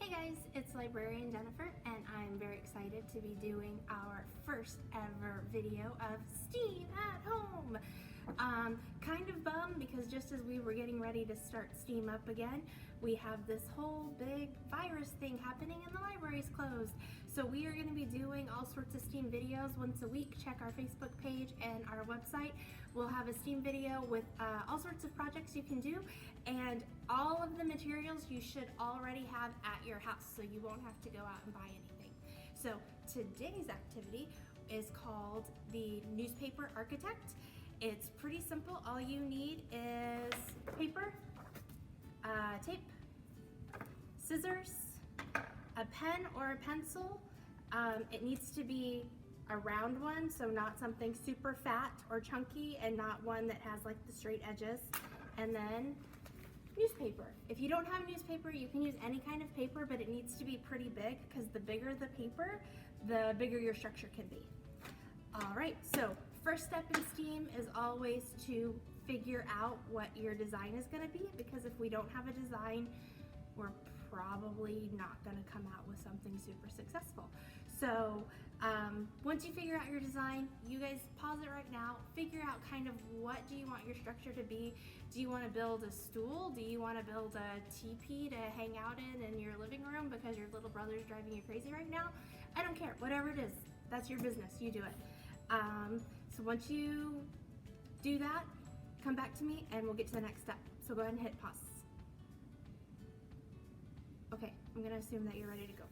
Hey guys, it's Librarian Jennifer and I'm very excited to be doing our first ever video of STEAM at home. Kind of bummed because just as we were getting ready to start STEAM up again, we have this whole big virus thing happening and the library's closed. So we are going to be doing all sorts of STEAM videos once a week. Check our Facebook page and our website. We'll have a STEAM video with all sorts of projects you can do, and all of the materials you should already have at your house, so you won't have to go out and buy anything. So today's activity is called the Newspaper Architect. It's pretty simple. All you need is paper, tape, scissors, a pen or a pencil. It needs to be a round one, so not something super fat or chunky, and not one that has like the straight edges. And then newspaper. If you don't have newspaper, you can use any kind of paper, but it needs to be pretty big because the bigger the paper, the bigger your structure can be. All right, so first step in STEAM is always to figure out what your design is going to be, because if we don't have a design, we're probably not going to come out with something super successful. So once you figure out your design, you guys pause it right now, figure out kind of what do you want your structure to be. Do you want to build a stool? Do you want to build a teepee to hang out in your living room because your little brother's driving you crazy right now? I don't care, whatever it is, that's your business, you do it. So once you do that, come back to me and we'll get to the next step. So go ahead and hit pause. Okay, I'm gonna assume that you're ready to go.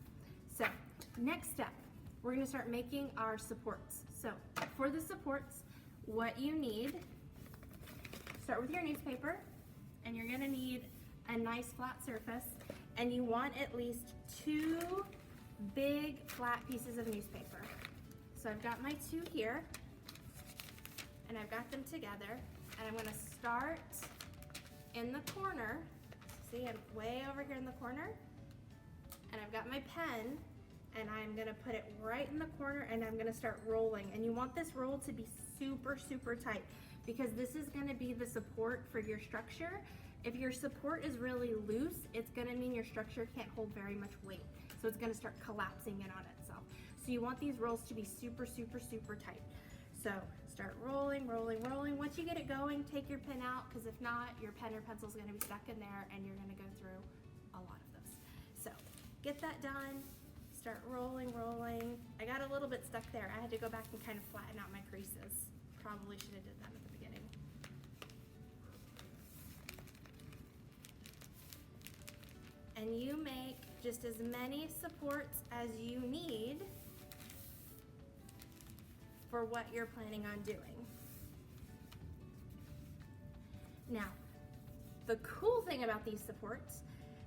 So next step, we're gonna start making our supports. So for the supports, what you need, start with your newspaper, and you're gonna need a nice flat surface, and you want at least 2 big flat pieces of newspaper. So I've got my 2 here, and I've got them together, and I'm gonna start in the corner. See, I'm way over here in the corner, and I've got my pen, and I'm gonna put it right in the corner, and I'm gonna start rolling. And you want this roll to be super, super tight, because this is gonna be the support for your structure. If your support is really loose, it's gonna mean your structure can't hold very much weight. So it's gonna start collapsing in on itself. So you want these rolls to be super, super, super tight. So start rolling, rolling, rolling. Once you get it going, take your pen out, because if not, your pen or pencil is gonna be stuck in there and you're gonna go through a lot of those. So get that done, start rolling, rolling. I got a little bit stuck there. I had to go back and kind of flatten out my creases. Probably should have did that at the beginning. And you make just as many supports as you need for what you're planning on doing. Now, the cool thing about these supports,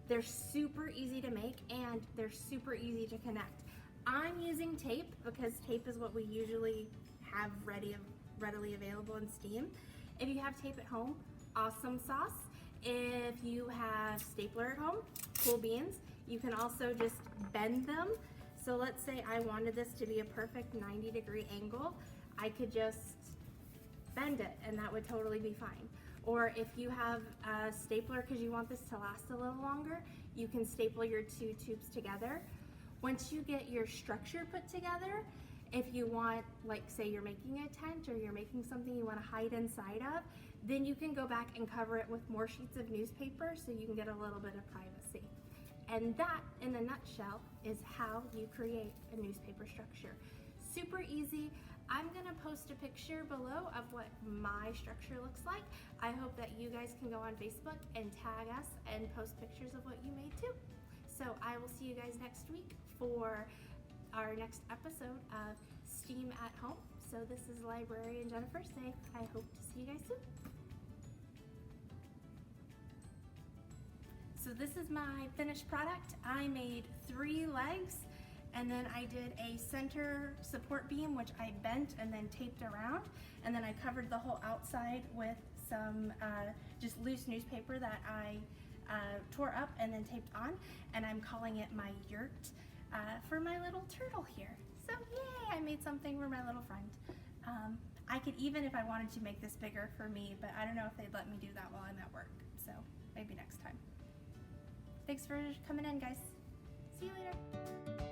they're super easy to make and they're super easy to connect. I'm using tape because tape is what we usually have readily available in STEAM. If you have tape at home, awesome sauce. If you have stapler at home, cool beans. You can also just bend them. So let's say I wanted this to be a perfect 90-degree angle. I could just bend it and that would totally be fine. Or if you have a stapler because you want this to last a little longer, you can staple your 2 tubes together. Once you get your structure put together, if you want, like say you're making a tent or you're making something you want to hide inside of, then you can go back and cover it with more sheets of newspaper so you can get a little bit of privacy. And that, in a nutshell, is how you create a newspaper structure. Super easy. I'm gonna post a picture below of what my structure looks like. I hope that you guys can go on Facebook and tag us and post pictures of what you made too. So I will see you guys next week for our next episode of STEAM at Home. So this is Librarian Jennifer saying I hope to see you guys soon. So this is my finished product. I made 3 legs, and then I did a center support beam, which I bent and then taped around, and then I covered the whole outside with some just loose newspaper that I tore up and then taped on, and I'm calling it my yurt for my little turtle here. So yay, I made something for my little friend. I could even, if I wanted to, make this bigger for me, but I don't know if they'd let me do that while I'm at work, so maybe next time. Thanks for coming in, guys. See you later.